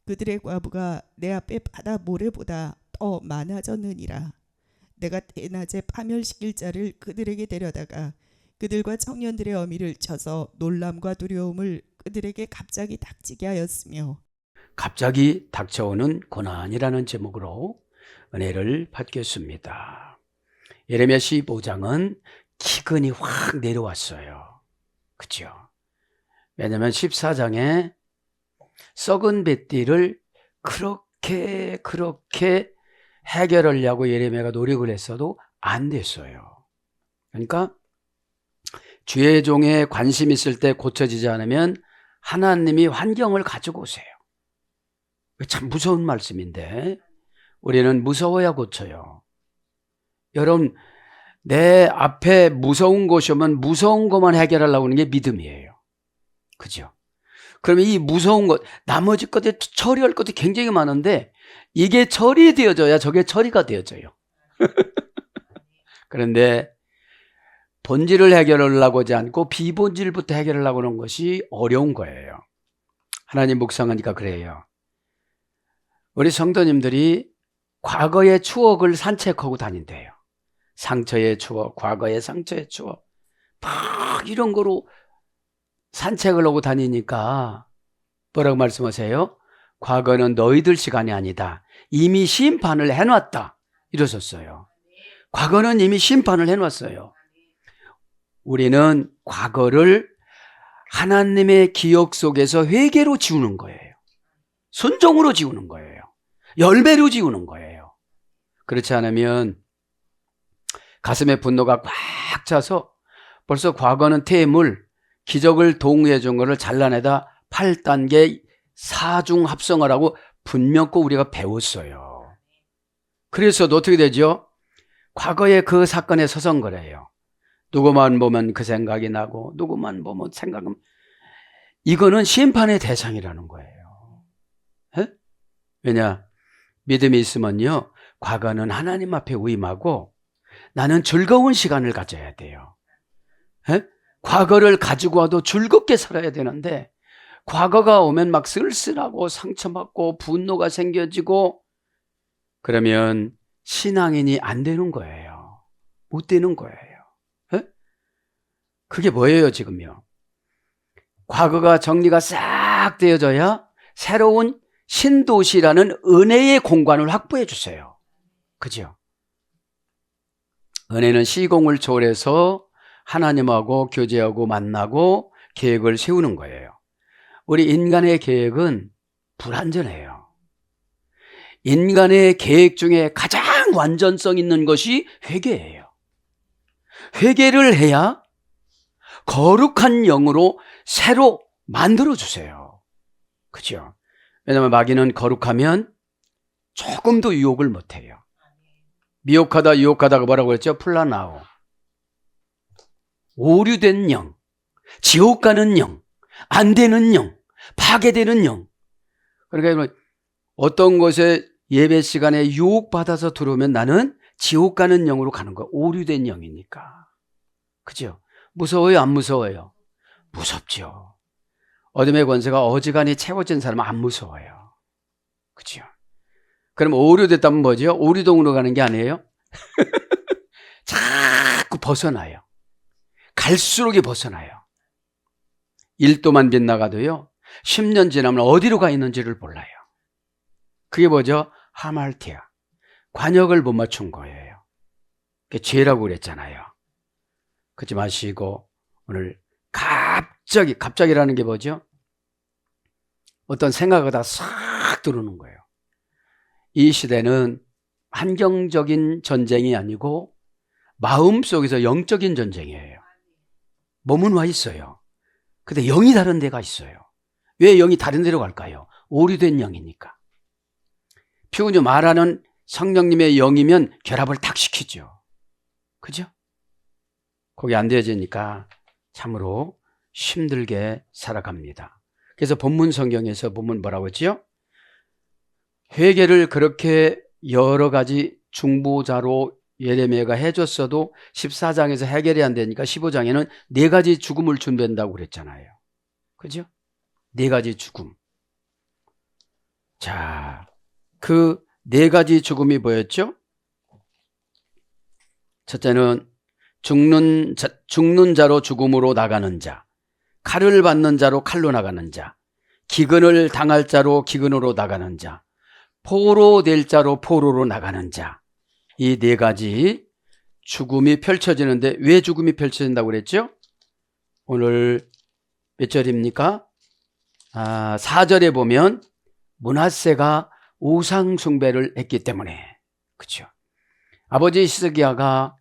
그들의 과부가 내 앞에 바다 모래보다 더 많아졌느니라. 내가 대낮에 파멸시킬 자를 그들에게 데려다가 그들과 청년들의 어미를 쳐서 놀람과 두려움을 그들에게 갑자기 닥치게 하였으며 갑자기 닥쳐오는 고난이라는 제목으로 은혜를 받겠습니다. 예레미야 15장은 기근이 확 내려왔어요. 그죠? 왜냐하면 14장에 썩은 뱃띠를 그렇게 해결하려고 예레미야가 노력을 했어도 안 됐어요. 그러니까 주의 종에 관심 있을 때 고쳐지지 않으면 하나님이 환경을 가지고 오세요. 참 무서운 말씀인데 우리는 무서워야 고쳐요. 여러분, 내 앞에 무서운 것이 오면 무서운 것만 해결하려고 하는 게 믿음이에요. 그죠? 그러면 이 무서운 것, 나머지 것에 처리할 것도 굉장히 많은데 이게 처리되어져야 저게 처리가 되어져요. 그런데 본질을 해결하려고 하지 않고 비본질부터 해결하려고 하는 것이 어려운 거예요. 하나님 묵상하니까 그래요. 우리 성도님들이 과거의 추억을 산책하고 다닌대요. 상처의 추억, 과거의 상처의 추억, 막 이런 거로 산책을 하고 다니니까 뭐라고 말씀하세요? 과거는 너희들 시간이 아니다. 이미 심판을 해놨다. 이러셨어요. 과거는 이미 심판을 해놨어요. 우리는 과거를 하나님의 기억 속에서 회개로 지우는 거예요. 순종으로 지우는 거예요. 열매로 지우는 거예요. 그렇지 않으면 가슴에 분노가 꽉 차서 벌써 과거는 퇴물, 기적을 도움해 준 것을 잘라내다 8단계 사중 합성하라고 분명히 우리가 배웠어요. 그래서도 어떻게 되죠? 과거의 그 사건에 서성거려요. 누구만 보면 그 생각이 나고 누구만 보면 생각은, 이거는 심판의 대상이라는 거예요. 에? 왜냐? 믿음이 있으면요, 과거는 하나님 앞에 위임하고 나는 즐거운 시간을 가져야 돼요. 에? 과거를 가지고 와도 즐겁게 살아야 되는데 과거가 오면 막 쓸쓸하고 상처받고 분노가 생겨지고 그러면 신앙인이 안 되는 거예요. 못 되는 거예요. 에? 그게 뭐예요 지금요? 과거가 정리가 싹 되어져야 새로운 신도시라는 은혜의 공간을 확보해 주세요. 그죠? 은혜는 시공을 초월해서 하나님하고 교제하고 만나고 계획을 세우는 거예요. 우리 인간의 계획은 불완전해요. 인간의 계획 중에 가장 완전성 있는 것이 회개예요. 회개를 해야 거룩한 영으로 새로 만들어주세요. 그죠? 왜냐하면 마귀는 거룩하면 조금도 유혹을 못해요. 미혹하다 유혹하다가 뭐라고 했죠? 플라나오. 오류된 영, 지옥 가는 영, 안 되는 영, 파괴되는 영. 그러니까 어떤 것에 예배 시간에 유혹받아서 들어오면 나는 지옥 가는 영으로 가는 거야. 오류된 영이니까. 그죠? 무서워요? 안 무서워요? 무섭죠. 어둠의 권세가 어지간히 채워진 사람은 안 무서워요. 그죠? 그럼 오류됐다면 뭐죠? 오류동으로 가는 게 아니에요? 자꾸 벗어나요. 갈수록 벗어나요. 1도만 빗나가도요, 10년 지나면 어디로 가 있는지를 몰라요. 그게 뭐죠? 하말티아. 관역을 못 맞춘 거예요. 그게 죄라고 그랬잖아요. 그러지 마시고 오늘 갑자기라는 게 뭐죠? 어떤 생각하다 싹 들어오는 거예요. 이 시대는 환경적인 전쟁이 아니고 마음속에서 영적인 전쟁이에요. 몸은 와 있어요. 근데 영이 다른 데가 있어요. 왜 영이 다른 데로 갈까요? 오류된 영이니까. 피곤이 말하는 성령님의 영이면 결합을 탁 시키죠. 그죠? 거기 안 되어지니까 참으로 힘들게 살아갑니다. 그래서 본문 성경에서 보면 뭐라고 했죠? 회개를 그렇게 여러 가지 중보자로 예레미야가 해줬어도 14장에서 해결이 안 되니까 15장에는 4가지 죽음을 준비한다고 그랬잖아요. 그죠? 4가지 죽음. 자, 그 네 가지 죽음이 뭐였죠? 첫째는 죽는 자로 죽음으로 나가는 자, 칼을 받는 자로 칼로 나가는 자, 기근을 당할 자로 기근으로 나가는 자, 포로 될 자로 포로로 나가는 자. 이 네 가지 죽음이 펼쳐지는데 왜 죽음이 펼쳐진다고 그랬죠? 오늘 몇 절입니까? 4절에 보면 므낫세가 우상 숭배를 했기 때문에. 그렇죠? 아버지 히스기야가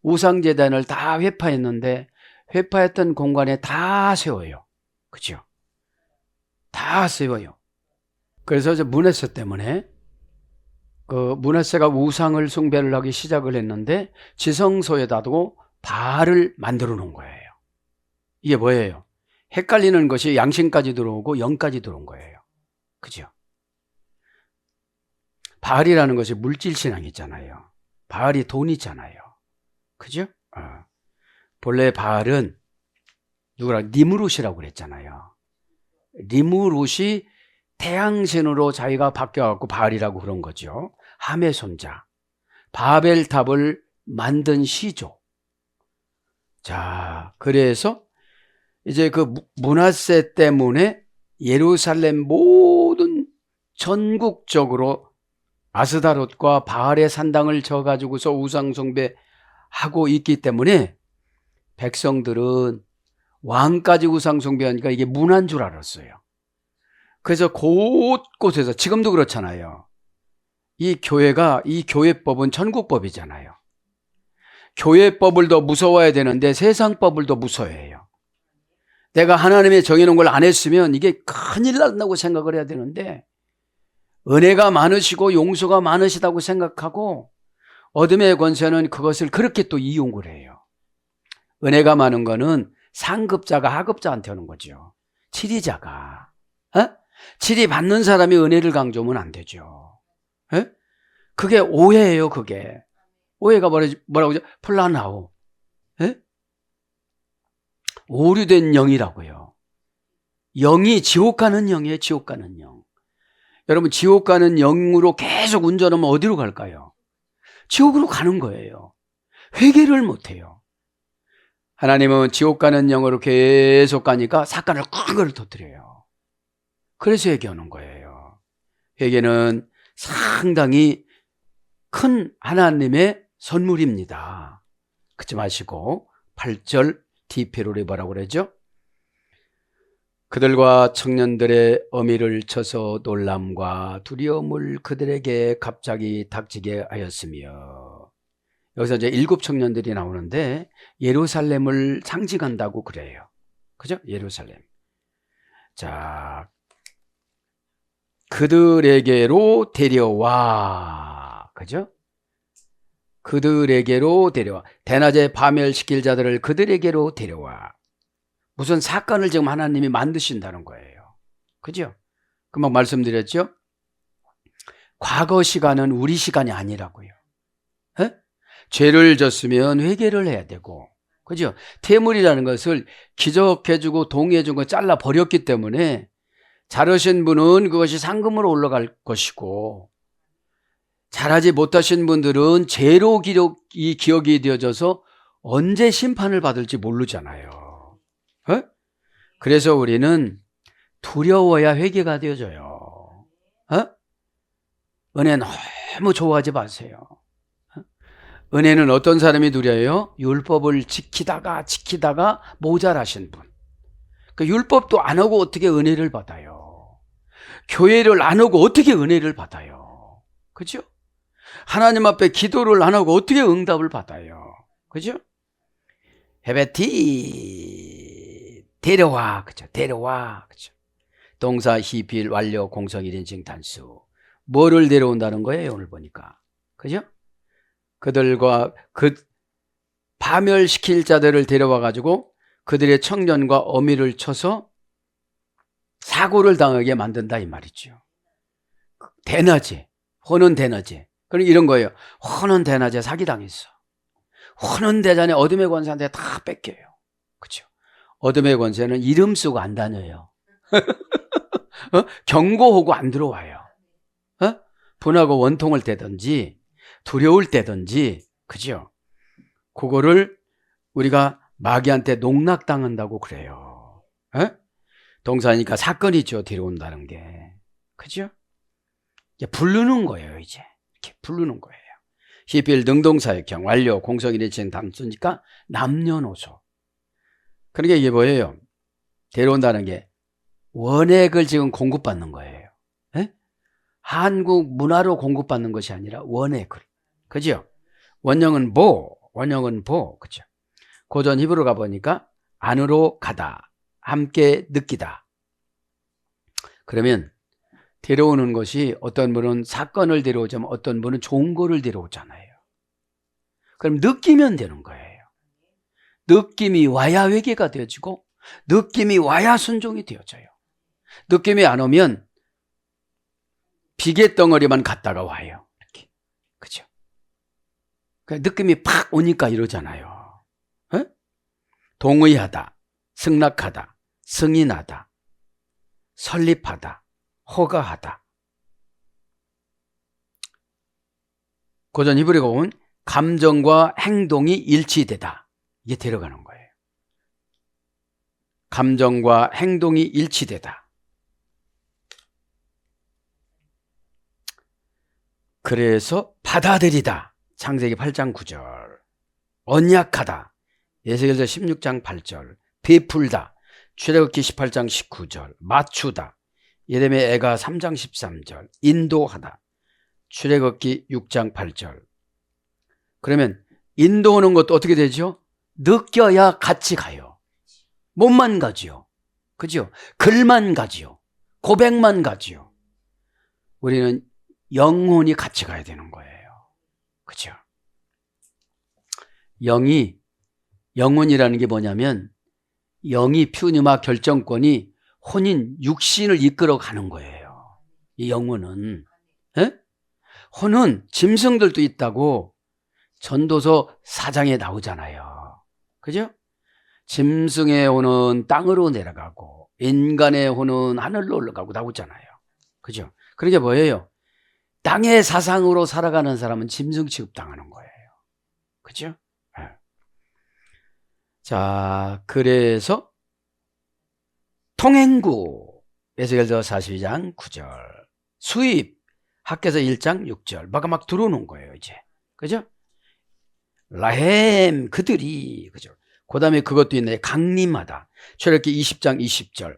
우상 제단을 다 회파했는데 회파했던 공간에 다 세워요. 그렇죠? 다 세워요. 그래서 이제 므낫세 때문에 그 므낫세가 우상을 숭배를 하기 시작을 했는데 지성소에다도 바알을 만들어 놓은 거예요. 이게 뭐예요? 헷갈리는 것이 양심까지 들어오고 영까지 들어온 거예요. 그죠? 바알이라는 것이 물질 신앙 있잖아요. 바알이 돈 있잖아요. 그죠? 본래 바알은 누구라 니무롯이라고 그랬잖아요. 니무롯이 태양신으로 자기가 바뀌어갖고 바알이라고 그런 거죠. 함의 손자. 바벨탑을 만든 시조. 자, 그래서 이제 그 므낫세 때문에 예루살렘 모든 전국적으로 아스다롯과 바알의 산당을 져가지고서 우상숭배하고 있기 때문에 백성들은 왕까지 우상숭배하니까 이게 문화인 줄 알았어요. 그래서 곳곳에서 지금도 그렇잖아요. 이 교회법은 천국법이잖아요. 교회법을 더 무서워야 되는데 세상법을 더 무서워해요. 내가 하나님의 정해놓은 걸 안 했으면 이게 큰일 난다고 생각을 해야 되는데 은혜가 많으시고 용서가 많으시다고 생각하고 어둠의 권세는 그것을 그렇게 또 이용을 해요. 은혜가 많은 거는 상급자가 하급자한테 오는 거죠. 치리자가. 치리 받는 사람이 은혜를 강조하면 안 되죠. 그게 오해예요. 그게. 오해가 뭐라고 하죠? 플라나오. 오류된 영이라고요. 영이 지옥 가는 영이에요. 지옥 가는 영. 여러분 지옥 가는 영으로 계속 운전하면 어디로 갈까요? 지옥으로 가는 거예요. 회개를 못해요. 하나님은 지옥 가는 영으로 계속 가니까 사건을 큰 걸 터뜨려요. 그래서 회개하는 거예요. 회개는 상당히 큰 하나님의 선물입니다. 그치 마시고 8절 디페롤이 뭐라고 그러죠? 그들과 청년들의 어미를 쳐서 놀람과 두려움을 그들에게 갑자기 닥치게 하였으며. 여기서 이제 7 청년들이 나오는데 예루살렘을 상징한다고 그래요. 그죠? 예루살렘. 자, 그들에게로 데려와. 그죠? 그들에게로 데려와. 대낮에 파멸시킬 자들을 그들에게로 데려와. 무슨 사건을 지금 하나님이 만드신다는 거예요. 그죠? 금방 말씀드렸죠? 과거 시간은 우리 시간이 아니라고요. 죄를 졌으면 회개를 해야 되고, 그죠? 태물이라는 것을 기적해주고 동의해준 거 잘라 버렸기 때문에 잘하신 분은 그것이 상금으로 올라갈 것이고, 잘하지 못하신 분들은 죄로 기억이 되어져서 언제 심판을 받을지 모르잖아요. 그래서 우리는 두려워야 회개가 되어져요. 은혜 너무 좋아하지 마세요. 은혜는 어떤 사람이 누려요? 율법을 지키다가 모자라신 분. 그 율법도 안 하고 어떻게 은혜를 받아요? 교회를 안 하고 어떻게 은혜를 받아요? 그죠? 하나님 앞에 기도를 안 하고 어떻게 응답을 받아요? 그죠? 헤베티 데려와. 그죠? 데려와. 그죠? 동사 히필 완료 공성 1인칭 단수. 뭐를 데려온다는 거예요? 오늘 보니까. 그죠? 그들과 그 파멸시킬 자들을 데려와 가지고 그들의 청년과 어미를 쳐서 사고를 당하게 만든다 이 말이죠. 대낮에, 혼은 대낮에. 그럼 이런 거예요. 혼은 대낮에 사기당했어. 혼은 대전에 어둠의 권세한테 다 뺏겨요. 그렇죠? 어둠의 권세는 이름 쓰고 안 다녀요. 경고하고 안 들어와요. 분하고 원통을 떼든지 두려울 때든지, 그죠? 그거를 우리가 마귀한테 농락당한다고 그래요. 에? 동사니까 사건이죠. 데려온다는 게. 그죠? 이제 부르는 거예요. 이제 이렇게 부르는 거예요. 히필 능동사역형 완료 공성일체형 담수니까 남녀노소. 그러니까 이게 뭐예요? 데려온다는 게 원액을 지금 공급받는 거예요. 에? 한국 문화로 공급받는 것이 아니라 원액을. 그죠? 원형은 보. 그죠? 고전 히브리어 가보니까 안으로 가다, 함께 느끼다. 그러면 데려오는 것이 어떤 분은 사건을 데려오자면 어떤 분은 좋은 거를 데려오잖아요. 그럼 느끼면 되는 거예요. 느낌이 와야 회개가 되어지고 느낌이 와야 순종이 되어져요. 느낌이 안 오면 비계덩어리만 갔다가 와요. 이렇게. 그죠? 그러니까 느낌이 팍 오니까 이러잖아요. 에? 동의하다, 승낙하다, 승인하다, 설립하다, 허가하다. 고전 히브리어가 보면 감정과 행동이 일치되다. 이게 데려가는 거예요. 감정과 행동이 일치되다. 그래서 받아들이다. 창세기 8장 9절. 언약하다. 에스겔서 16장 8절. 베풀다. 출애굽기 18장 19절. 맞추다. 예레미야 애가 3장 13절. 인도하다. 출애굽기 6장 8절. 그러면 인도하는 것도 어떻게 되죠? 느껴야 같이 가요. 몸만 가지요. 그죠? 글만 가지요. 고백만 가지요. 우리는 영혼이 같이 가야 되는 거예요. 그죠? 영혼이라는 게 뭐냐면 영이 퓨니마 결정권이 혼인 육신을 이끌어 가는 거예요. 이 영혼은. 에? 혼은 짐승들도 있다고 전도서 4장에 나오잖아요. 그죠? 짐승의 혼은 땅으로 내려가고 인간의 혼은 하늘로 올라가고 나오잖아요. 그죠? 그게 뭐예요? 땅의 사상으로 살아가는 사람은 짐승 취급당하는 거예요. 그죠? 네. 자, 그래서 통행구 에스겔서 42장 9절 수입 학개서 1장 6절 막 들어오는 거예요. 이제 그죠? 라헴 그들이 그죠? 그 다음에 그것도 있네. 강림하다. 출애굽기 20장 20절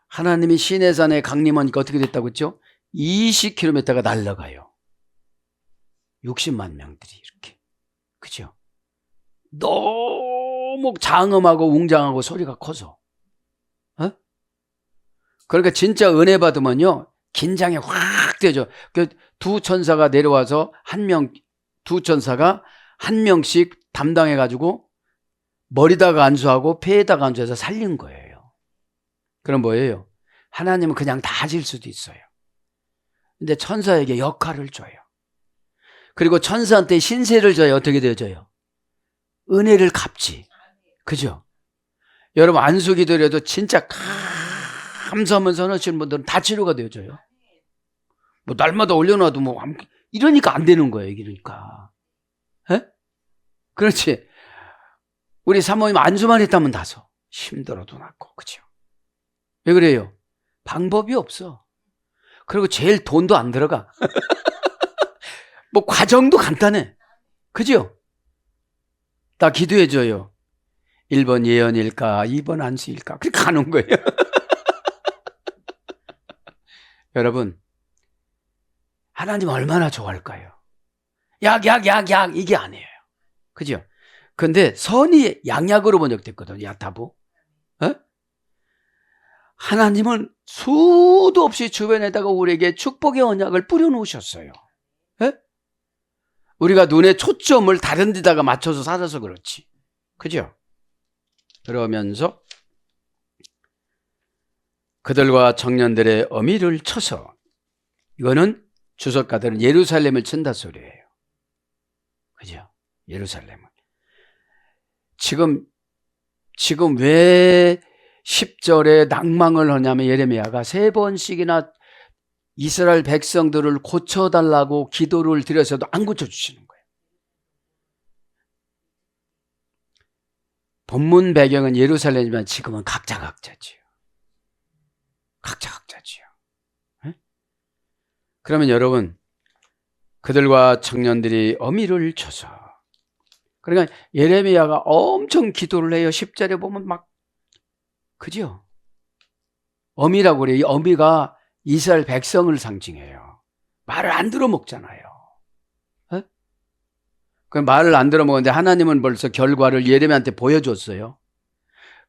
하나님이 시내산에 강림하니까 어떻게 됐다고 했죠? 20km가 날아가요. 60만 명들이 이렇게. 그죠? 너무 장엄하고 웅장하고 소리가 커서. 어? 그러니까 진짜 은혜 받으면요. 긴장이 확 되죠. 그 두 천사가 내려와서 두 천사가 한 명씩 담당해가지고 머리다가 안수하고 폐에다가 안수해서 살린 거예요. 그럼 뭐예요? 하나님은 그냥 다 하실 수도 있어요. 근데 천사에게 역할을 줘요. 그리고 천사한테 신세를 져야 어떻게 되어져요? 은혜를 갚지. 그죠? 여러분 안수기도라도 진짜 감사하면서 하시는 분들은 다 치료가 되어져요. 뭐 날마다 올려놔도 뭐 이러니까 안 되는 거예요. 이러니까. 에? 그렇지. 우리 사모님 안수만 했다면 다소 힘들어도 낫고. 그죠? 왜 그래요? 방법이 없어. 그리고 제일 돈도 안 들어가. 뭐 과정도 간단해. 그죠? 다 기도해줘요. 1번 예언일까 2번 안수일까 그렇게 가는 거예요. 여러분 하나님 얼마나 좋아할까요? 약 이게 아니에요. 그죠? 근데 선이 양약으로 번역됐거든요. 야타부. 어? 하나님은 수도 없이 주변에다가 우리에게 축복의 언약을 뿌려놓으셨어요. 에? 우리가 눈의 초점을 다른 데다가 맞춰서 살아서 그렇지. 그죠? 그러면서 그들과 청년들의 어미를 쳐서 이거는 주석가들은 예루살렘을 친다 소리예요. 그죠? 예루살렘을. 지금 왜 10절에 낭망을 하냐면 예레미야가 3번씩이나 이스라엘 백성들을 고쳐달라고 기도를 드려서도 안 고쳐주시는 거예요. 본문 배경은 예루살렘이지만 지금은 각자지요. 각자지요. 네? 그러면 여러분, 그들과 청년들이 어미를 쳐서, 그러니까 예레미야가 엄청 기도를 해요. 10절에 보면 막, 그죠? 어미라고 그래요. 이 어미가 이스라엘 백성을 상징해요. 말을 안 들어먹잖아요. 네? 그 말을 안 들어먹었는데 하나님은 벌써 결과를 예레미야한테 보여줬어요.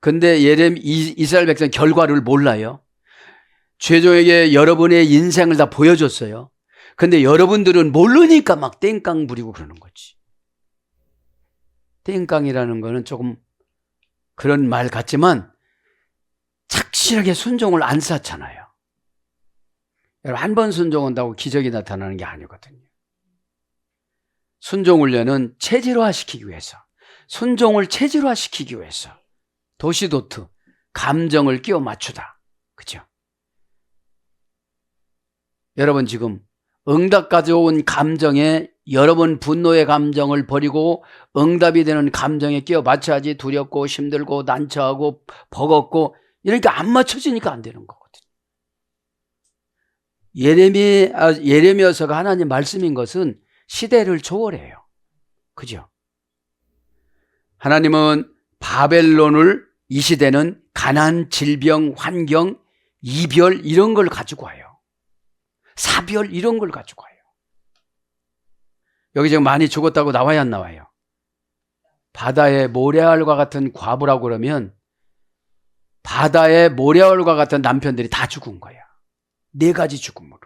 근데 이스라엘 백성 결과를 몰라요. 최종에게 여러분의 인생을 다 보여줬어요. 근데 여러분들은 모르니까 막 땡깡 부리고 그러는 거지. 땡깡이라는 거는 조금 그런 말 같지만 착실하게 순종을 안 쌓잖아요. 여러분, 한 번 순종한다고 기적이 나타나는 게 아니거든요. 순종 훈련은 체질화시키기 위해서, 순종을 체질화시키기 위해서 도시도트, 감정을 끼워 맞추다. 그죠? 여러분, 지금 응답까지 온 감정에 여러분 분노의 감정을 버리고 응답이 되는 감정에 끼워 맞춰야지. 두렵고 힘들고 난처하고 버겁고 이러니까 안 맞춰지니까 안 되는 거거든요. 예레미야서가 하나님 말씀인 것은 시대를 초월해요. 그죠? 하나님은 바벨론을 이 시대는 가난, 질병, 환경, 이별 이런 걸 가지고 와요. 사별 이런 걸 가지고 와요. 여기 지금 많이 죽었다고 나와야 안 나와요? 바다의 모래알과 같은 과부라고 그러면 바다의 모래알과 같은 남편들이 다 죽은 거야. 4가지 죽음으로.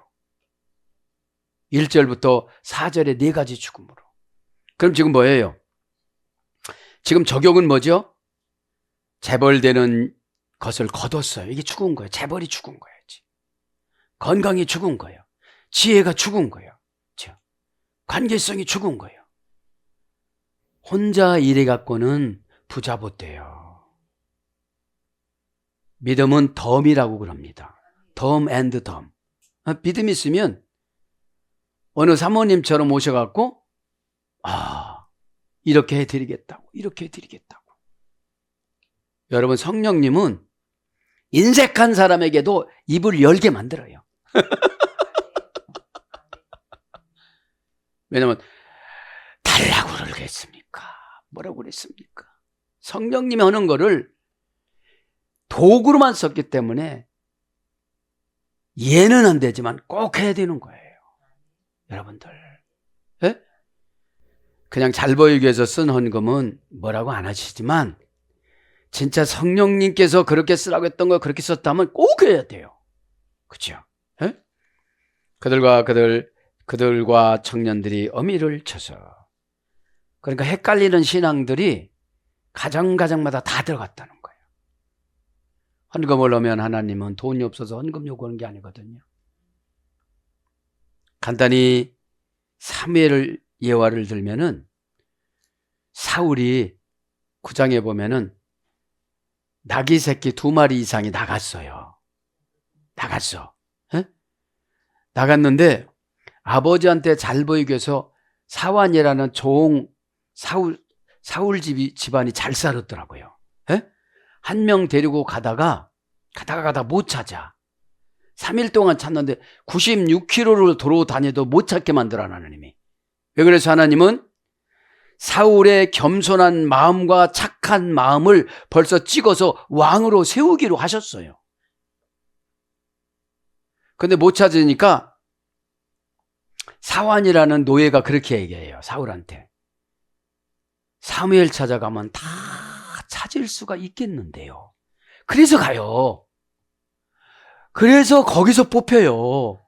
1절부터 4절에 4가지 죽음으로. 그럼 지금 뭐예요? 지금 적용은 뭐죠? 재벌되는 것을 거뒀어요. 이게 죽은 거예요. 재벌이 죽은 거야지. 건강이 죽은 거예요. 지혜가 죽은 거예요. 관계성이 죽은 거예요. 혼자 일해 갖고는 부자 못 돼요. 믿음은 덤이라고 그럽니다. 덤 앤드 덤. 믿음 있으면 어느 사모님처럼 오셔갖고 이렇게 해드리겠다고, 이렇게 해드리겠다고. 여러분, 성령님은 인색한 사람에게도 입을 열게 만들어요. 왜냐하면 달라고 그러겠습니까? 뭐라고 그랬습니까? 성령님이 하는 거를 도구로만 썼기 때문에 이해는 안 되지만 꼭 해야 되는 거예요. 여러분들. 예? 그냥 잘 보이기 위해서 쓴 헌금은 뭐라고 안 하시지만 진짜 성령님께서 그렇게 쓰라고 했던 거 그렇게 썼다면 꼭 해야 돼요. 그렇죠? 예? 그들과 청년들이 어미를 쳐서, 그러니까 헷갈리는 신앙들이 가정마다 다 들어갔다는 거예요. 헌금을 넣으면 하나님은 돈이 없어서 헌금 요구하는 게 아니거든요. 간단히 사무엘 예화를 들면은 사울이 9장에 보면은 나귀 새끼 2마리 이상이 나갔어요. 에? 나갔는데 아버지한테 잘 보이기 위해서 사완이라는 사울 집안이 잘 살았더라고요. 한 명 데리고 가다가 못 찾아. 3일 동안 찾는데 96km를 도로 다녀도 못 찾게 만들어 하나님이. 왜 그래서 하나님은 사울의 겸손한 마음과 착한 마음을 벌써 찍어서 왕으로 세우기로 하셨어요. 근데 못 찾으니까 사완이라는 노예가 그렇게 얘기해요. 사울한테. 사무엘 찾아가면 다 찾을 수가 있겠는데요. 그래서 가요. 그래서 거기서 뽑혀요.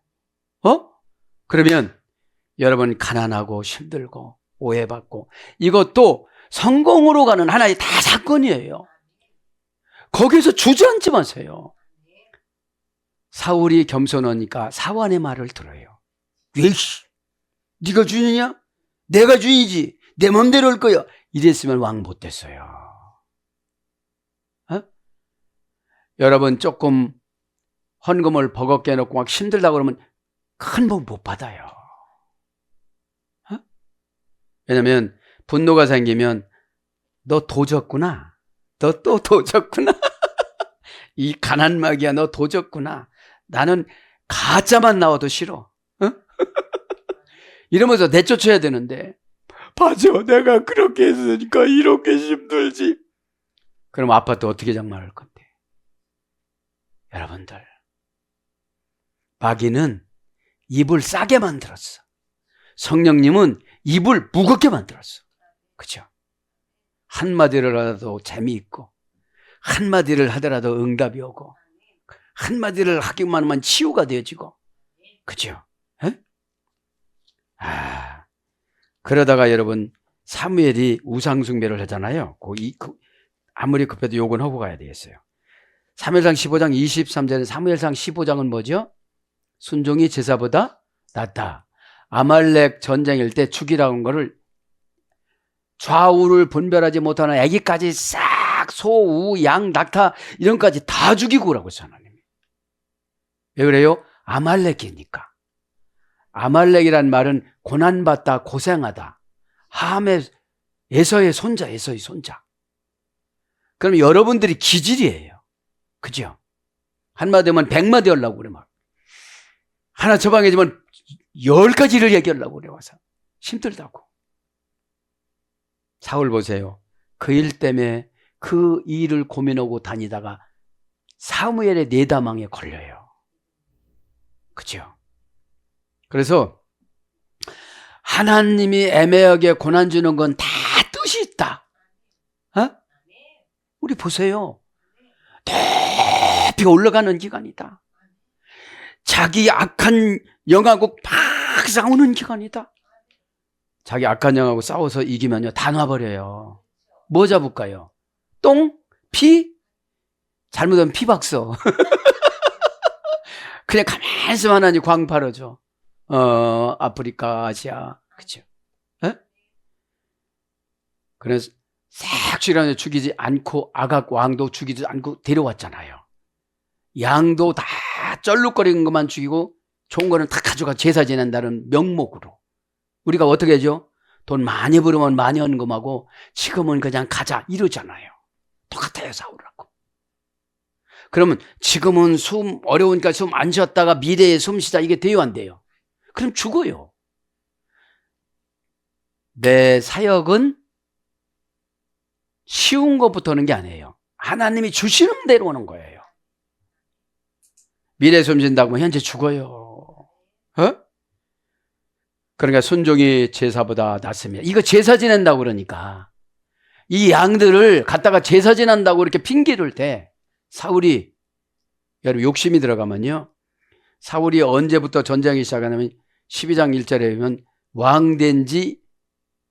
그러면 여러분, 가난하고 힘들고 오해받고 이것도 성공으로 가는 하나의 다 사건이에요. 거기서 주저앉지 마세요. 사울이 겸손하니까 사완의 말을 들어요. 에이씨, 네가 주인이냐? 내가 주인이지. 내 맘대로 할 거야. 이랬으면 왕 못 됐어요. 여러분, 조금 헌금을 버겁게 해놓고 막 힘들다 그러면 큰 복 못 받아요. 어? 왜냐면 분노가 생기면 너 도졌구나. 너 또 도졌구나. 이 가난마귀야, 너 도졌구나. 나는 가짜만 나와도 싫어. 어? 이러면서 내쫓아야 되는데, 맞아, 내가 그렇게 했으니까 이렇게 힘들지. 그럼 아파트 어떻게 장만할 건데? 여러분들, 마귀는 입을 싸게 만들었어. 성령님은 입을 무겁게 만들었어. 그죠? 한마디를 하더라도 재미있고, 한마디를 하더라도 응답이 오고, 한마디를 하기만 하면 치유가 되어지고, 그죠? 에? 그러다가 여러분, 사무엘이 우상숭배를 하잖아요. 아무리 급해도 욕은 하고 가야 되겠어요. 사무엘상 15장 23절에 사무엘상 15장은 뭐죠? 순종이 제사보다 낫다. 아말렉 전쟁일 때 죽이라는 거를 좌우를 분별하지 못하는 애기까지 싹 소, 우, 양, 낙타 이런 것까지 다 죽이고 오라고 했어요, 하나님이. 왜 그래요? 아말렉이니까. 아말렉이란 말은 고난받다, 고생하다. 함의 에서의 손자, 에서의 손자. 그럼 여러분들이 기질이에요. 그죠? 한마디 하면 100마디 하려고 그래, 막. 하나 처방해주면 10가지를 얘기하려고 그래, 와서. 힘들다고. 사울 보세요. 그 일 때문에 그 일을 고민하고 다니다가 사무엘의 내다망에 걸려요. 그죠? 그래서 하나님이 애매하게 고난 주는 건 다 뜻이 있다. 어? 우리 보세요. 높이 올라가는 기간이다. 자기 악한 영하고 막 싸우는 기간이다. 자기 악한 영하고 싸워서 이기면요 다 놔버려요. 뭐 잡을까요? 똥? 피? 잘못하면 피박서. 그냥 가만히 있으면 하나님 광 팔아줘. 아프리카, 아시아, 그쵸? 에? 그래서 싹 죽이지 않고 아각 왕도 죽이지 않고 데려왔잖아요. 양도 다 쩔룩거리는 것만 죽이고 좋은 거는 다 가져가 제사 지낸다는 명목으로. 우리가 어떻게 하죠? 돈 많이 벌으면 많이 헌금하고 지금은 그냥 가자 이러잖아요. 똑같아요, 사울하고. 그러면 지금은 어려우니까 숨 안 쉬었다가 미래에 숨 쉬자 이게 돼요, 안 돼요? 그럼 죽어요. 내 사역은 쉬운 것부터 오는 게 아니에요. 하나님이 주시는 대로 오는 거예요. 미래에 숨 쉰다고 하면 현재 죽어요. 그러니까 순종이 제사보다 낫습니다. 이거 제사 지낸다고 그러니까 이 양들을 갖다가 제사 지낸다고 이렇게 핑계를 대. 사울이, 여러분 욕심이 들어가면요, 사울이 언제부터 전쟁이 시작하냐면 12장 1절에 보면 왕된 지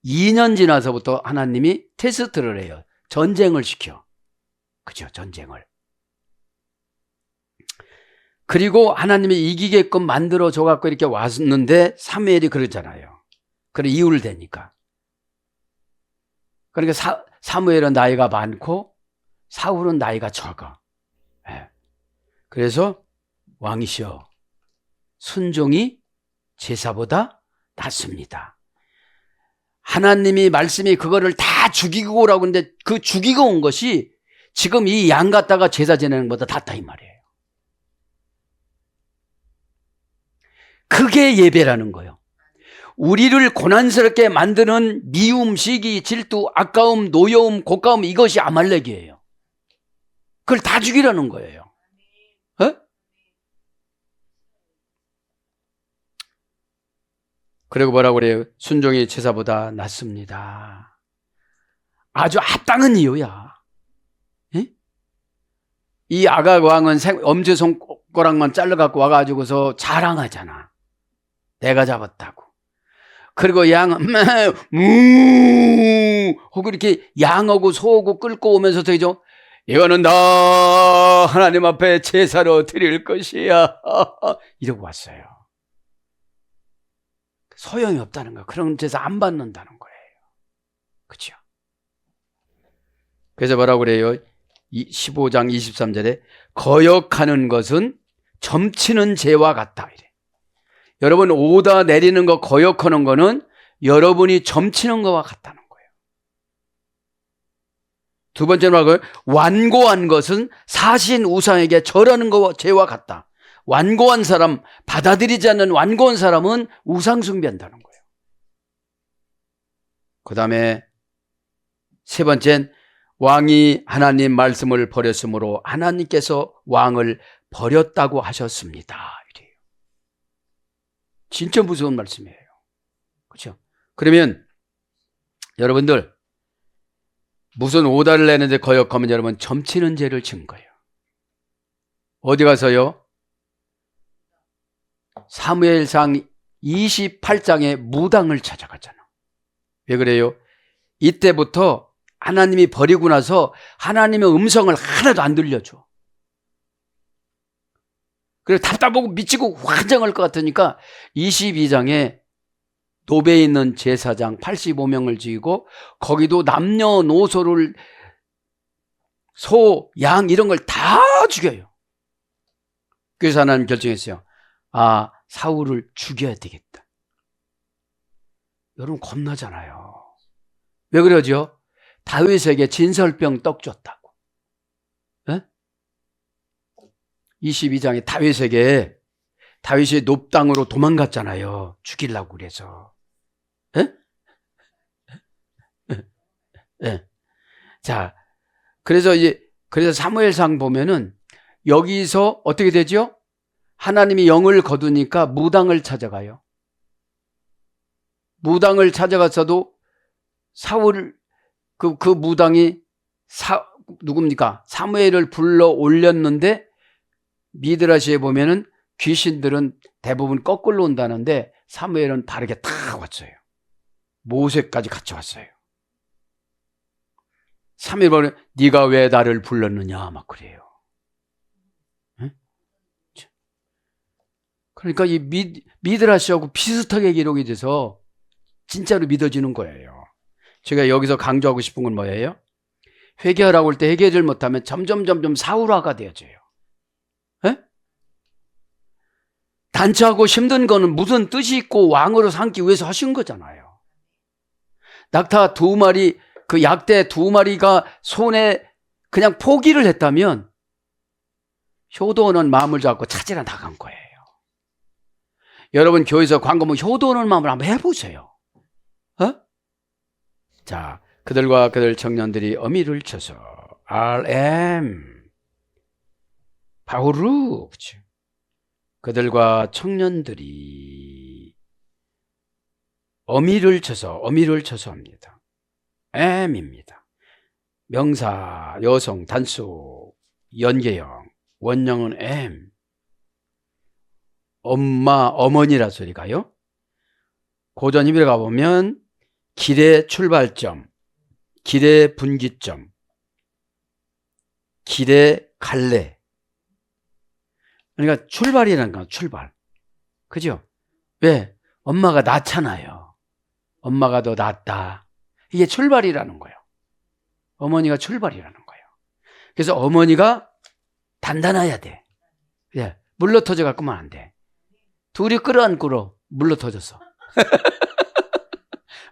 2년 지나서부터 하나님이 테스트를 해요. 전쟁을 시켜. 그죠? 전쟁을. 그리고 하나님이 이기게끔 만들어 줘갖고 이렇게 왔는데 사무엘이 그러잖아요. 그래, 이유를 대니까. 그러니까 사무엘은 나이가 많고 사울은 나이가 적어. 네. 그래서 왕이시여, 순종이 제사보다 낫습니다. 하나님이 말씀이 그거를 다 죽이고 오라고 하는데 그 죽이고 온 것이 지금 이 양 갖다가 제사 지내는 것보다 낫다 이 말이에요. 그게 예배라는 거예요. 우리를 고난스럽게 만드는 미움, 시기, 질투, 아까움, 노여움, 고가움, 이것이 아말렉이에요. 그걸 다 죽이라는 거예요. 그리고 뭐라고 그래요? 순종이 제사보다 낫습니다. 아주 합당한 이유야. 에? 이 아각 왕은 엄지손가락만 잘라갖고 와가지고서 자랑하잖아. 내가 잡았다고. 그리고 양은 하고 이렇게 양하고 소하고 끌고 오면서 되죠. 이거는 다 하나님 앞에 제사로 드릴 것이야. 이러고 왔어요. 소용이 없다는 거예요. 그런 제사 안 받는다는 거예요. 그렇죠? 그래서 뭐라고 그래요? 15장 23절에 거역하는 것은 점치는 죄와 같다. 이래. 여러분 오다 내리는 거 거역하는 거는 여러분이 점치는 거와 같다는 거예요. 두 번째로 완고한 것은 사신 우상에게 절하는 것과 죄와 같다. 완고한 사람, 받아들이지 않는 완고한 사람은 우상 숭배한다는 거예요. 그 다음에 세 번째는 왕이 하나님 말씀을 버렸으므로 하나님께서 왕을 버렸다고 하셨습니다. 이래요. 진짜 무서운 말씀이에요. 그렇죠? 그러면 여러분들 무슨 오다를 내는데 거역하면 여러분 점치는 죄를 지은 거예요. 어디 가서요? 사무엘상 28장에 무당을 찾아가잖아. 왜 그래요? 이때부터 하나님이 버리고 나서 하나님의 음성을 하나도 안 들려줘. 그래서 답답하고 미치고 환장할 것 같으니까 22장에 노베에 있는 제사장 85명을 지고 거기도 남녀노소를 소, 양 이런 걸 다 죽여요. 그래서 하나님 결정했어요. 아, 사울을 죽여야 되겠다. 여러분 겁나잖아요. 왜 그러죠? 다윗에게 진설병 떡 줬다고. 에? 22장에 다윗이 높당으로 도망갔잖아요. 죽이려고 그래서. 에? 에. 자, 그래서 사무엘상 보면은 여기서 어떻게 되죠? 하나님이 영을 거두니까 무당을 찾아가요. 무당을 찾아가서도 그 무당이 누굽니까? 사무엘을 불러 올렸는데 미드라시에 보면은 귀신들은 대부분 거꾸로 온다는데 사무엘은 바르게 딱 왔어요. 모세까지 같이 왔어요. 사무엘 보면 네가 왜 나를 불렀느냐 막 그래요. 응? 그러니까 이 미드라시하고 비슷하게 기록이 돼서 진짜로 믿어지는 거예요. 제가 여기서 강조하고 싶은 건 뭐예요? 회개하라고 할 때 회개를 못하면 점점 사울화가 되어져요. 에? 단체하고 힘든 거는 무슨 뜻이 있고 왕으로 삼기 위해서 하신 거잖아요. 낙타 2마리, 그 약대 2마리가 손에 그냥 포기를 했다면 효도하는 마음을 잡고 찾으러 나간 거예요. 여러분 교회에서 광고하면 효도하는 마음을 한번 해보세요. 자, 그들과 그들 청년들이 어미를 쳐서 RM 바우루 그들과 청년들이 어미를 쳐서 합니다. M입니다. 명사, 여성, 단수, 연계형, 원형은 M. 엄마, 어머니라 소리가요. 고전 히브리어 가보면 길의 출발점, 길의 분기점, 길의 갈래. 그러니까 출발이라는 건 출발. 그죠? 왜? 엄마가 낳잖아요. 엄마가 더 낫다. 이게 출발이라는 거예요. 어머니가 출발이라는 거예요. 그래서 어머니가 단단해야 돼. 예, 물러 터져 갖고만 안 돼. 둘이 끌어안고로 물러 터졌어.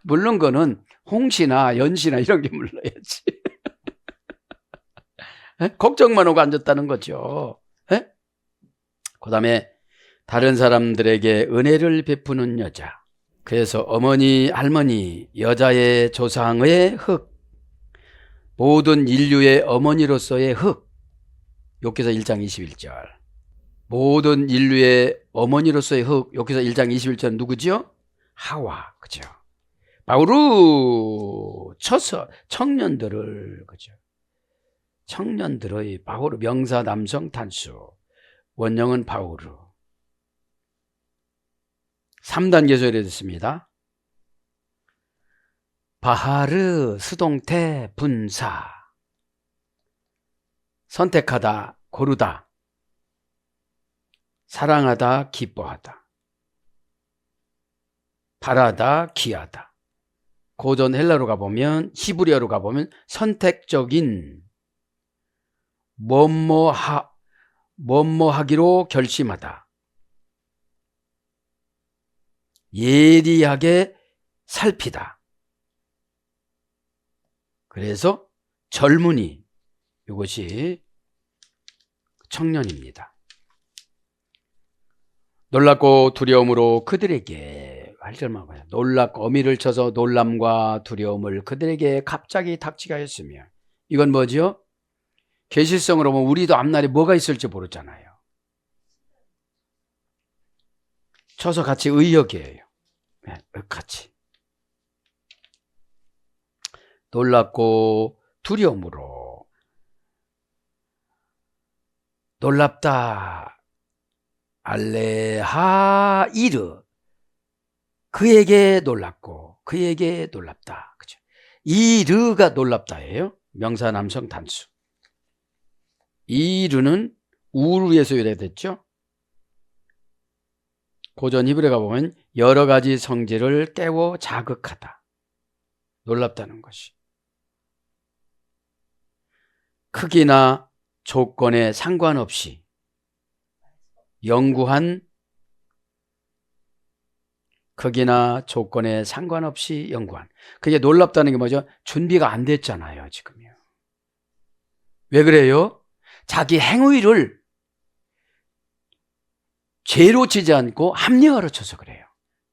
물른 거는 홍시나 연시나 이런 게 물러야지. 걱정만 하고 앉았다는 거죠. 그 다음에 다른 사람들에게 은혜를 베푸는 여자. 그래서 어머니, 할머니, 여자의 조상의 흙, 모든 인류의 어머니로서의 흙. 욥기서 1장 21절. 모든 인류의 어머니로서의 흙. 욥기서 1장 21절 누구죠? 하와. 그죠? 바우루 쳐서 청년들을, 그죠? 청년들의 바우루, 명사 남성 단수, 원형은 바우루. 3단계에서 이렇게 됐습니다. 바하르 수동태 분사. 선택하다, 고르다. 사랑하다, 기뻐하다. 바라다, 기하다. 고전 헬라로 가보면, 히브리어로 가보면 선택적인 뭐뭐 하기로 결심하다. 예리하게 살피다. 그래서 젊은이, 이것이 청년입니다. 놀랍고 두려움으로 그들에게, 8절만 봐요. 놀랍고 어미를 쳐서 놀람과 두려움을 그들에게 갑자기 닥치게 하였으며, 이건 뭐죠? 계시성으로 보면 우리도 앞날에 뭐가 있을지 모르잖아요. 쳐서 같이 의역이에요. 네, 같이. 놀랍고 두려움으로, 놀랍다. 알레하이르, 그에게 놀랍고 그에게 놀랍다. 그죠? 이르가 놀랍다예요. 명사 남성 단수. 이르는 우르에서 유래됐죠. 고전 히브리가 보면 여러 가지 성질을 깨워 자극하다. 놀랍다는 것이. 크기나 조건에 상관없이 연구한, 크기나 조건에 상관없이 연구한. 그게 놀랍다는 게 뭐죠? 준비가 안 됐잖아요, 지금요. 왜 그래요? 자기 행위를 죄로 치지 않고 합리화로 쳐서 그래요.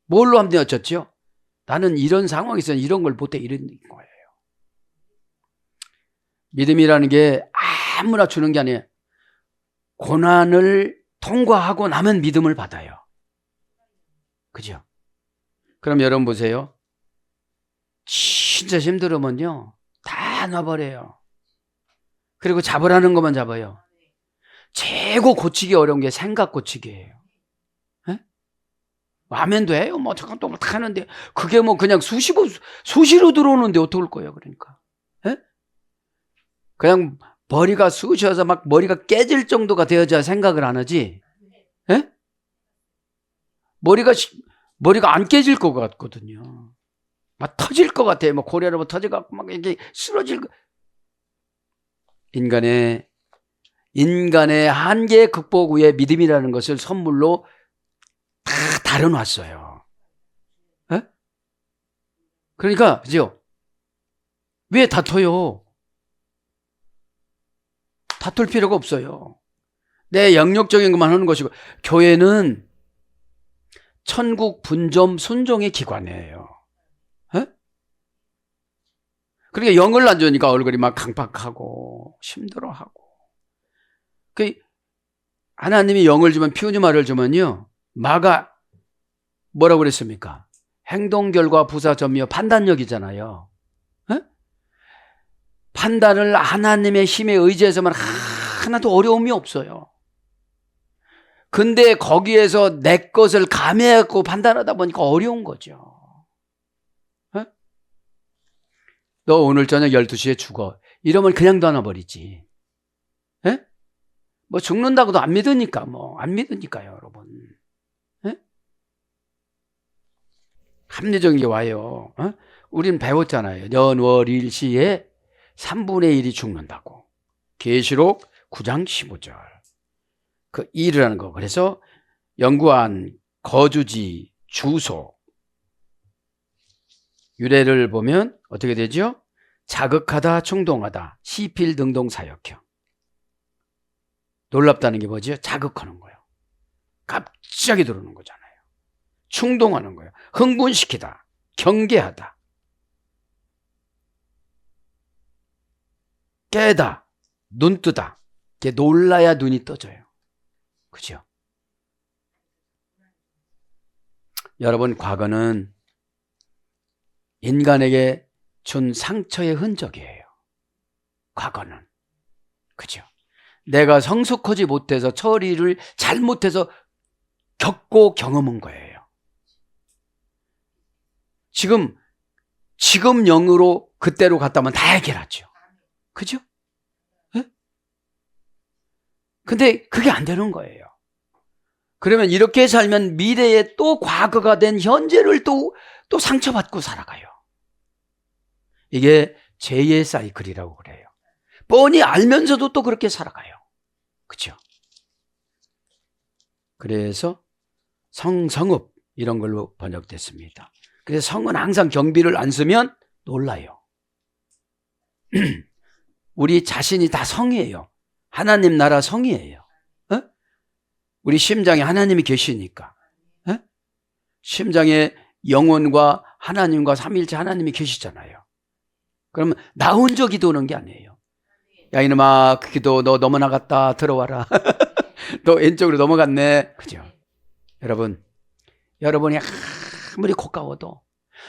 뭘로 합리화 쳤죠? 나는 이런 상황에서 이런 걸 못해, 이런 거예요. 믿음이라는 게 아무나 주는 게 아니에요. 고난을 통과하고 나면 믿음을 받아요. 그죠? 그럼 여러분 보세요. 진짜 힘들으면요, 다 놔버려요. 그리고 잡으라는 것만 잡아요. 최고 고치기 어려운 게 생각 고치기예요. 에? 하면 돼요. 뭐 잠깐 또 하는데 그게 뭐 그냥 수시로 들어오는데 어떡할 거예요, 그러니까. 에? 그냥 머리가 쑤셔서 막 머리가 깨질 정도가 되어져야 생각을 안 하지. 에? 머리가 안 깨질 것 같거든요. 막 터질 것 같아요. 막 고래로 뭐 터져갖고 막 이게 쓰러질 거. 인간의 한계 극복 후에 믿음이라는 것을 선물로 다 다려놨어요. 에? 그러니까, 그죠? 왜 다퉈요? 다툴 필요가 없어요. 내 영역적인 것만 하는 것이고, 교회는 천국 분점 순종의 기관이에요. 에? 그러니까 영을 안 주니까 얼굴이 막 강팍하고 힘들어하고. 하나님이 영을 주면, 피우니마를 주면요, 마가 뭐라고 그랬습니까? 행동, 결과, 부사, 전미어, 판단력이잖아요. 에? 판단을 하나님의 힘에 의지해서만 하나도 어려움이 없어요. 근데 거기에서 내 것을 감해갖고 판단하다 보니까 어려운 거죠. 에? 너 오늘 저녁 12시에 죽어. 이러면 그냥 놔버리지. 에? 뭐 죽는다고도 안 믿으니까, 안 믿으니까요, 여러분. 에? 합리적인 게 와요. 우린 배웠잖아요. 년, 월, 일, 시에 3분의 1이 죽는다고. 계시록 9장 15절. 그 일이라는 거. 그래서 연구한 거주지, 주소, 유래를 보면 어떻게 되죠? 자극하다, 충동하다, 시필 등동 사역형. 놀랍다는 게 뭐죠? 자극하는 거예요. 갑자기 들어오는 거잖아요. 충동하는 거예요. 흥분시키다, 경계하다, 깨다, 눈 뜨다. 이게 놀라야 눈이 떠져요. 그죠? 여러분, 과거는 인간에게 준 상처의 흔적이에요. 과거는. 그죠? 내가 성숙하지 못해서 처리를 잘못해서 겪고 경험한 거예요. 지금 영으로 그때로 갔다면 다 해결하죠. 그죠? 네? 근데 그게 안 되는 거예요. 그러면 이렇게 살면 미래에 또 과거가 된 현재를 또 상처받고 살아가요. 이게 죄의 사이클이라고 그래요. 뻔히 알면서도 또 그렇게 살아가요. 그렇죠? 그래서 성읍, 이런 걸로 번역됐습니다. 그래서 성은 항상 경비를 안 쓰면 놀라요. 우리 자신이 다 성이에요. 하나님 나라 성이에요. 어? 우리 심장에 하나님이 계시니까. 어? 심장에 영혼과 하나님과 삼위일체 하나님이 계시잖아요. 그러면 나 혼자 기도하는 게 아니에요. 야 이놈아 그 기도 너 넘어 나갔다 들어와라. 너 왼쪽으로 넘어갔네. 그죠? 여러분이 아무리 고가워도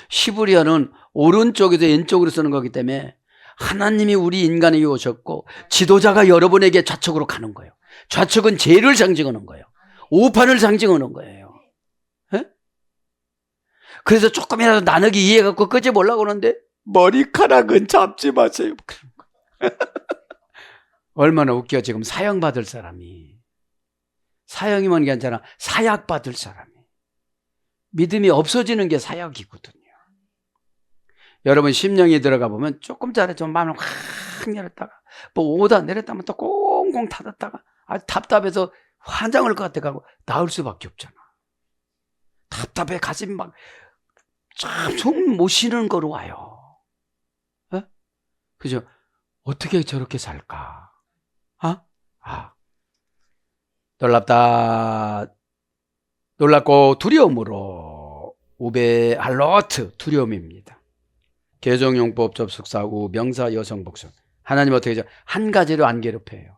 시브리어는 오른쪽에서 왼쪽으로 쓰는 거기 때문에 하나님이 우리 인간에게 오셨고 지도자가 여러분에게 좌측으로 가는 거예요. 좌측은 죄를 상징하는 거예요. 오판을 상징하는 거예요. 에? 그래서 조금이라도 나누기 이해해갖고 끄집으려고 하는데 머리카락은 잡지 마세요. 얼마나 웃겨. 지금 사형받을 사람이, 사형이면 괜찮아, 사약받을 사람이, 믿음이 없어지는 게 사약이거든요. 여러분 심령이 들어가 보면 조금 전에 좀 마음을 확 열었다가 뭐 오다 내렸다면 또 꽁꽁 닫았다가 아주 답답해서 환장할 것 같아가고 나올 수밖에 없잖아. 답답해 가슴이 막 참 숨 못 쉬는 거로 와요. 어? 그죠? 어떻게 저렇게 살까? 놀랍고 두려움으로 우베할로트 두려움입니다. 개정용법 접속사후 명사 여성복수. 하나님 어떻게 하죠? 한 가지로 안 괴롭혀요.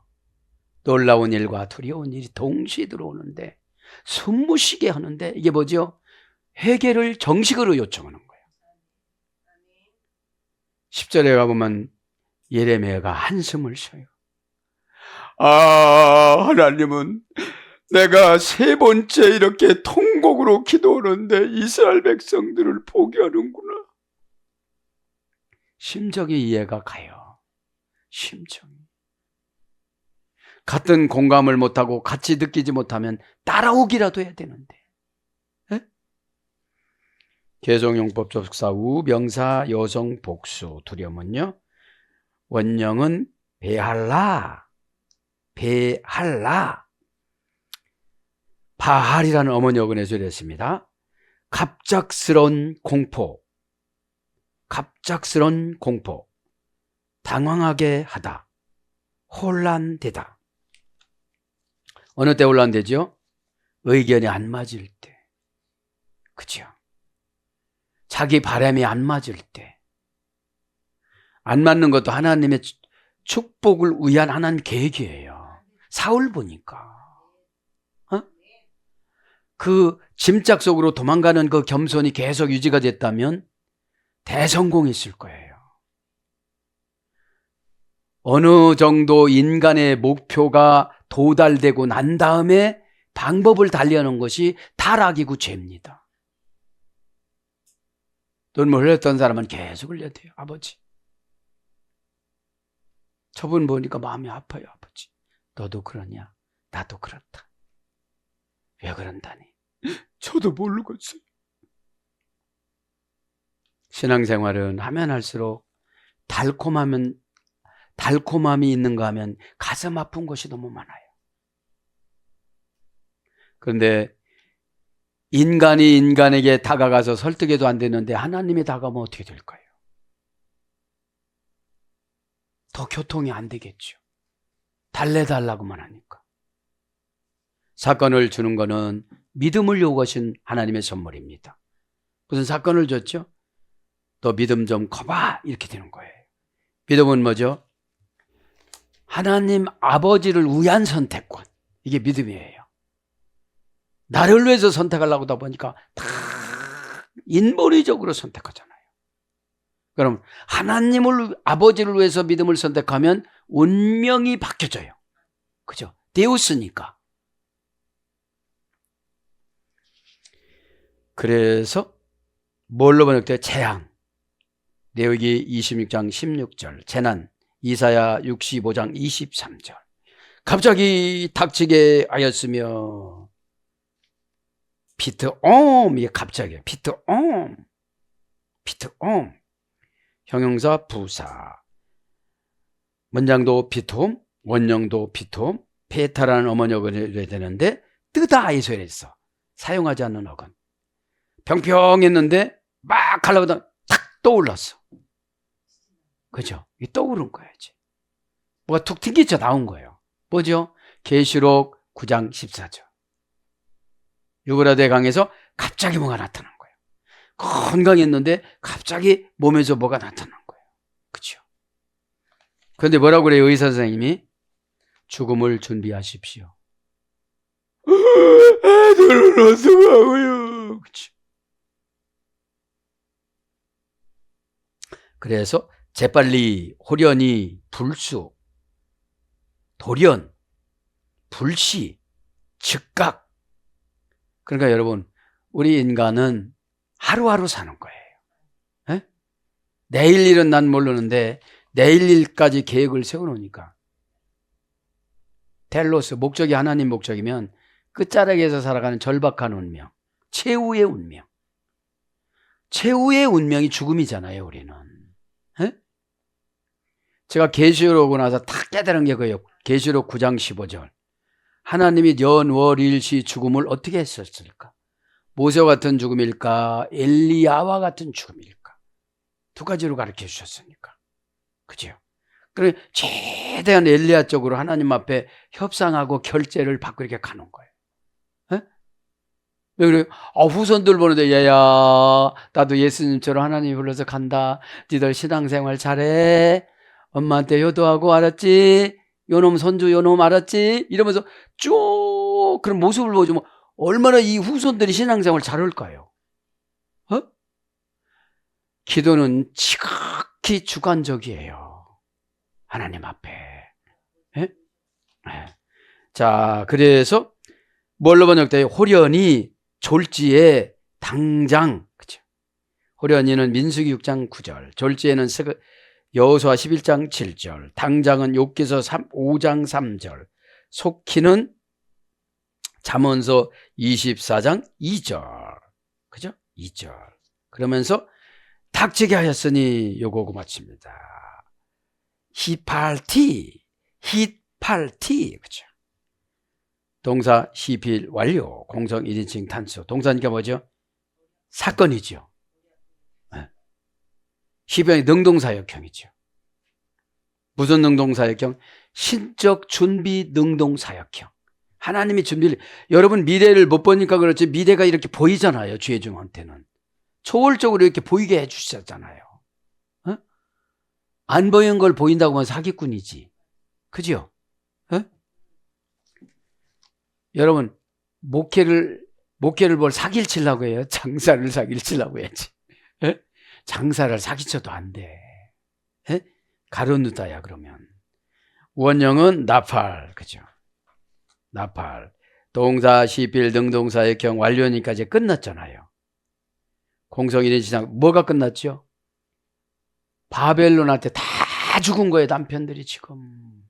놀라운 일과 두려운 일이 동시에 들어오는데 숨 못 쉬게 하는데 이게 뭐죠? 회개를 정식으로 요청하는 거예요. 10절에 가보면 예레미야가 한숨을 쉬어요. 하나님은 내가 세 번째 이렇게 통곡으로 기도하는데 이스라엘 백성들을 포기하는구나. 심정이 이해가 가요. 심정이. 같은 공감을 못하고 같이 느끼지 못하면 따라오기라도 해야 되는데. 개정용법 접속사 우 명사 여성 복수 두려움은요. 원령은 베할라 바할이라는 어머니 어근에서 이랬습니다. 갑작스러운 공포, 당황하게 하다, 혼란되다. 어느 때 혼란되죠? 의견이 안 맞을 때. 그죠? 자기 바람이 안 맞을 때. 안 맞는 것도 하나님의 축복을 위한 하나님 계획이에요. 사울 보니까. 그 짐짝 속으로 도망가는 그 겸손이 계속 유지가 됐다면 대성공했을 거예요. 어느 정도 인간의 목표가 도달되고 난 다음에 방법을 달리하는 것이 타락이고 죄입니다. 눈물 흘렸던 사람은 계속 흘려야 돼요. 아버지, 저분 보니까 마음이 아파요. 아버지, 너도 그러냐? 나도 그렇다. 왜 그런다니? 저도 모르겠어요. 신앙생활은 하면 할수록 달콤함이 있는가 하면 가슴 아픈 것이 너무 많아요. 그런데 인간이 인간에게 다가가서 설득해도 안 되는데 하나님이 다가오면 어떻게 될까요? 더 교통이 안 되겠죠. 달래달라고만 하니까. 사건을 주는 것은 믿음을 요구하신 하나님의 선물입니다. 무슨 사건을 줬죠? 너 믿음 좀 커봐, 이렇게 되는 거예요. 믿음은 뭐죠? 하나님 아버지를 위한 선택권. 이게 믿음이에요. 나를 위해서 선택하려고 하다 보니까 다 인본의적으로 선택하잖아요. 그럼 하나님을, 아버지를 위해서 믿음을 선택하면 운명이 바뀌어져요. 그죠? 데우스니까. 그래서 뭘로 번역돼요? 재앙. 레위기 26장 16절, 재난, 이사야 65장 23절. 갑자기 닥치게 하였으며, 피트옴, 이게 갑자기 피트옴. 형용사 부사. 문장도 피톰, 원형도 피톰, 페타라는 어머니 어근이 되는데 뜨다 이 소리를 했어. 사용하지 않는 어근. 평평했는데 막 하려다 탁 떠올랐어. 그죠? 이 떠오른 거야지. 뭐가 툭 튕기쳐 나온 거예요. 뭐죠? 계시록 9장 14절. 유브라데 강에서 갑자기 뭐가 나타난 거예요. 건강했는데 갑자기 몸에서 뭐가 나타난 거예요. 그죠? 그런데 뭐라고 그래요? 의사 선생님이? 죽음을 준비하십시오. 애들은 어떡하고요? 그치? 그래서 재빨리, 호련히, 불수, 돌연, 불시, 즉각. 그러니까 여러분, 우리 인간은 하루하루 사는 거예요. 에? 내일 일은 난 모르는데 내일 일까지 계획을 세워놓으니까. 텔로스, 목적이 하나님 목적이면 끝자락에서 살아가는 절박한 운명, 최후의 운명. 최후의 운명이 죽음이잖아요, 우리는. 에? 제가 계시록 나서 다 깨달은 게 그예요. 계시록 9장 15절. 하나님이 연, 월, 일시 죽음을 어떻게 했었을까? 모세와 같은 죽음일까? 엘리야와 같은 죽음일까? 두 가지로 가르쳐 주셨으니까. 그죠? 그래, 최대한 엘리야 쪽으로 하나님 앞에 협상하고 결제를 받고 이렇게 가는 거예요. 에? 왜 그래요? 후손들 보는데, 얘야, 나도 예수님처럼 하나님 불러서 간다. 니들 신앙생활 잘해. 엄마한테 효도하고, 알았지? 요놈 손주, 요놈 알았지? 이러면서 쭉 그런 모습을 보여주면 얼마나 이 후손들이 신앙생활 잘할까요? 기도는 지극히 주관적이에요. 하나님 앞에. 예? 자, 그래서 뭘로 번역돼요? 호련히, 졸지에, 당장. 그죠? 호련히는 민수기 6장 9절, 졸지에는 여호수아 11장 7절, 당장은 욥기서 5장 3절, 속히는 잠언서 24장 2절. 그죠? 2절. 그러면서 닥치게 하였으니 요거 마칩니다. 히팔티. 그죠? 동사 시필 완료. 공성 1인칭 단수. 동사니까 뭐죠? 사건이죠. 시병이 능동사역형이죠. 무슨 능동사역형? 신적 준비 능동사역형. 하나님이 준비를, 여러분 미래를 못 보니까 그렇지 미래가 이렇게 보이잖아요. 주의종한테는. 초월적으로 이렇게 보이게 해주셨잖아요. 어? 안 보이는 걸 보인다고 하면 사기꾼이지. 그죠? 어? 여러분, 목회를 뭘 사기를 치려고 해요? 장사를 사기를 치려고 해야지. 어? 장사를 사기쳐도 안 돼. 에? 가룟누다야 그러면. 원형은 나팔. 그죠? 나팔. 동사, 시필, 능동사의 경 완료니까 이제 끝났잖아요. 공성일인 시상 뭐가 끝났죠? 바벨론한테 다 죽은 거예요. 남편들이 지금.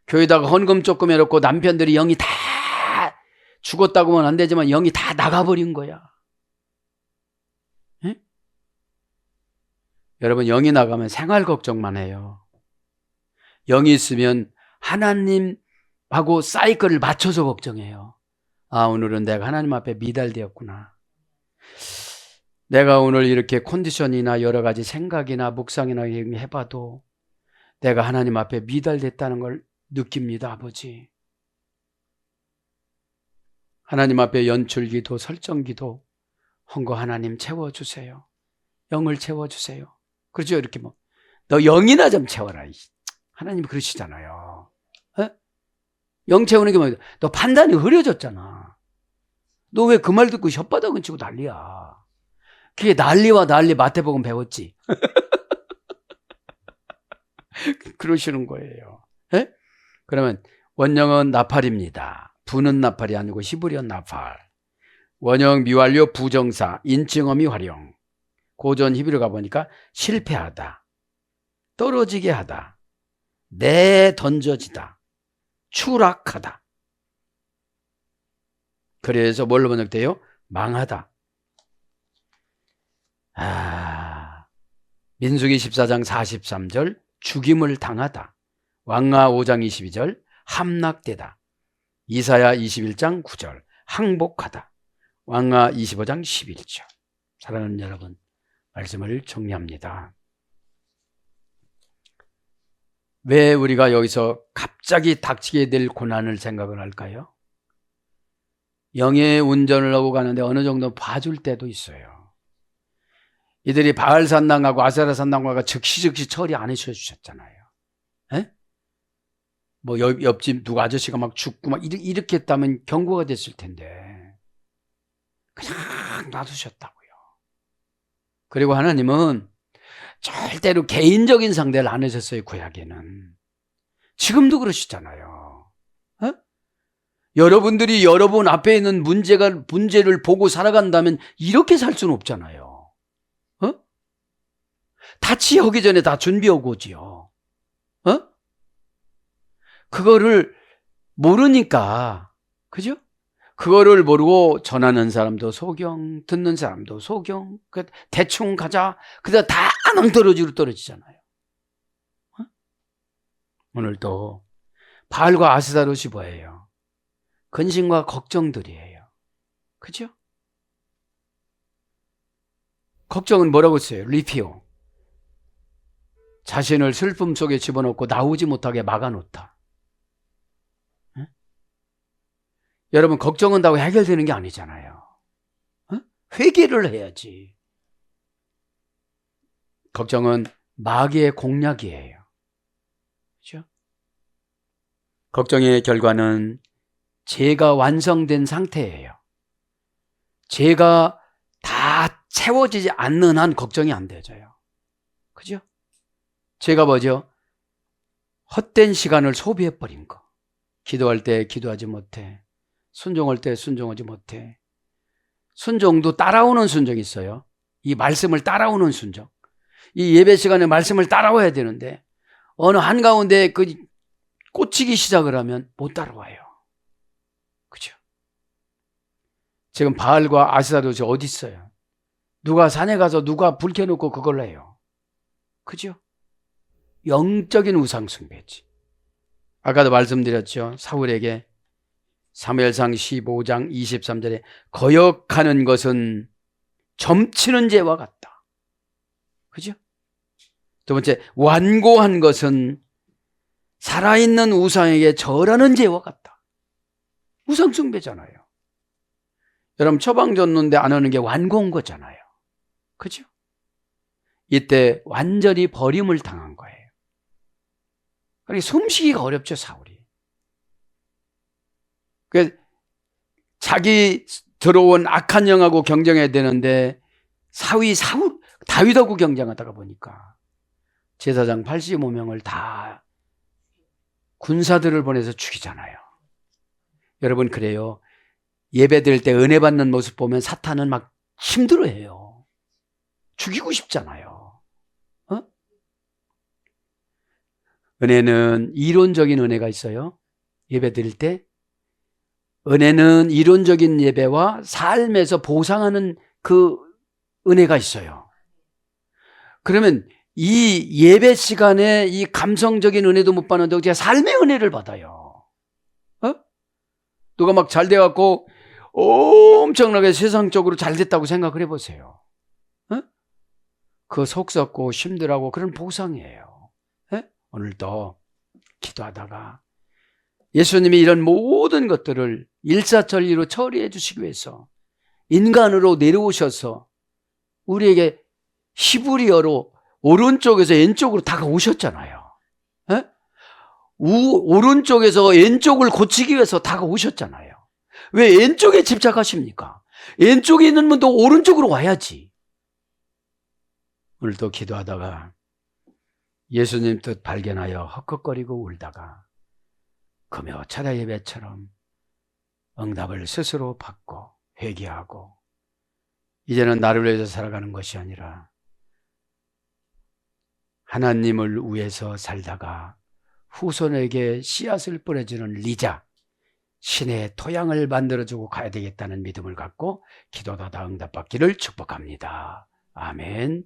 교회다가 헌금 조금 해놓고 남편들이 영이 다 죽었다고 하면 안 되지만 영이 다 나가버린 거야. 에? 여러분, 영이 나가면 생활 걱정만 해요. 영이 있으면 하나님하고 사이클을 맞춰서 걱정해요. 아, 오늘은 내가 하나님 앞에 미달되었구나. 내가 오늘 이렇게 컨디션이나 여러 가지 생각이나 묵상이나 해봐도 내가 하나님 앞에 미달됐다는 걸 느낍니다, 아버지. 하나님 앞에 연출기도 설정기도 한 거 하나님 채워주세요. 영을 채워주세요. 그렇죠? 이렇게 뭐 너 영이나 좀 채워라. 하나님 그러시잖아요. 에? 영 채우는 게 뭐야? 너 판단이 흐려졌잖아. 너 왜 그 말 듣고 혓바닥은 치고 난리야. 그게 난리와 난리 마태복음 배웠지. 그러시는 거예요. 에? 그러면 원형은 나팔입니다. 부는 나팔이 아니고 히브리어 나팔. 원형 미완료 부정사 인칭어미 활용. 고전 히브리어 가보니까 실패하다, 떨어지게 하다, 내던져지다, 추락하다. 그래서 뭘로 번역돼요? 망하다. 민수기 14장 43절 죽임을 당하다. 왕하 5장 22절 함락되다. 이사야 21장 9절 항복하다. 왕하 25장 11절. 사랑하는 여러분, 말씀을 정리합니다. 왜 우리가 여기서 갑자기 닥치게 될 고난을 생각을 할까요? 영의 운전을 하고 가는데 어느 정도 봐줄 때도 있어요. 이들이 바알산당하고 아세라산당과 즉시 처리 안 해주셨잖아요. 에? 뭐 옆집 누가 아저씨가 막 죽고 막 이렇게 했다면 경고가 됐을 텐데 그냥 놔두셨다고요. 그리고 하나님은 절대로 개인적인 상대를 안 하셨어요. 구약에는. 지금도 그러시잖아요. 어? 여러분들이 여러분 앞에 있는 문제를 보고 살아간다면 이렇게 살 수는 없잖아요. 어? 다 치하기 전에 다 준비하고 오지요. 어? 그거를 모르니까, 그죠? 그거를 모르고 전하는 사람도 소경, 듣는 사람도 소경, 대충 가자. 그러다 다 낭떠러지로 떨어지잖아요. 어? 오늘도 바알과 아스타롯이 뭐예요? 근심과 걱정들이에요. 그죠? 걱정은 뭐라고 써요? 리피오. 자신을 슬픔 속에 집어넣고 나오지 못하게 막아놓다. 여러분, 걱정한다고 해결되는 게 아니잖아요. 회개를 해야지. 걱정은 마귀의 공략이에요. 그렇죠? 걱정의 결과는 죄가 완성된 상태예요. 죄가 다 채워지지 않는 한 걱정이 안 되져요. 그죠? 죄가 뭐죠? 헛된 시간을 소비해버린 거. 기도할 때 기도하지 못해. 순종할 때 순종하지 못해. 순종도 따라오는 순종이 있어요. 이 말씀을 따라오는 순종. 이 예배 시간에 말씀을 따라와야 되는데 어느 한가운데 꽂히기 시작을 하면 못 따라와요. 그죠? 지금 바알과 아스타롯이 어디 있어요? 누가 산에 가서 누가 불 켜놓고 그걸 해요. 그죠? 영적인 우상 숭배지. 아까도 말씀드렸죠. 사울에게 사무엘상 15장 23절에 거역하는 것은 점치는 죄와 같다. 그죠? 두 번째, 완고한 것은 살아있는 우상에게 절하는 죄와 같다. 우상 숭배잖아요. 여러분, 처방 줬는데 안 하는 게 완고한 거잖아요. 그죠? 이때 완전히 버림을 당한 거예요. 그러니까 숨쉬기가 어렵죠, 사울이. 자기 들어온 악한 영하고 경쟁해야 되는데 다윗하고 경쟁하다가 보니까 제사장 85명을 다 군사들을 보내서 죽이잖아요. 여러분, 그래요. 예배 드릴 때 은혜 받는 모습 보면 사탄은 막 힘들어해요. 죽이고 싶잖아요. 어? 은혜는 이론적인 은혜가 있어요. 예배 드릴 때 은혜는 이론적인 예배와 삶에서 보상하는 그 은혜가 있어요. 그러면 이 예배 시간에 이 감성적인 은혜도 못 받는다고 제가 삶의 은혜를 받아요. 어? 누가 막 잘 돼갖고 엄청나게 세상적으로 잘 됐다고 생각을 해보세요. 어? 그 속썩고 힘들하고 그런 보상이에요. 오늘도 기도하다가 예수님이 이런 모든 것들을 일사천리로 처리해 주시기 위해서 인간으로 내려오셔서 우리에게 히브리어로 오른쪽에서 왼쪽으로 다가오셨잖아요. 오른쪽에서 왼쪽을 고치기 위해서 다가오셨잖아요. 왜 왼쪽에 집착하십니까? 왼쪽에 있는 분도 오른쪽으로 와야지. 오늘도 기도하다가 예수님 뜻 발견하여 헉헉거리고 울다가 금요 차례 예배처럼 응답을 스스로 받고 회개하고 이제는 나를 위해서 살아가는 것이 아니라 하나님을 위해서 살다가 후손에게 씨앗을 뿌려주는 리자, 신의 토양을 만들어주고 가야 되겠다는 믿음을 갖고 기도하다 응답받기를 축복합니다. 아멘.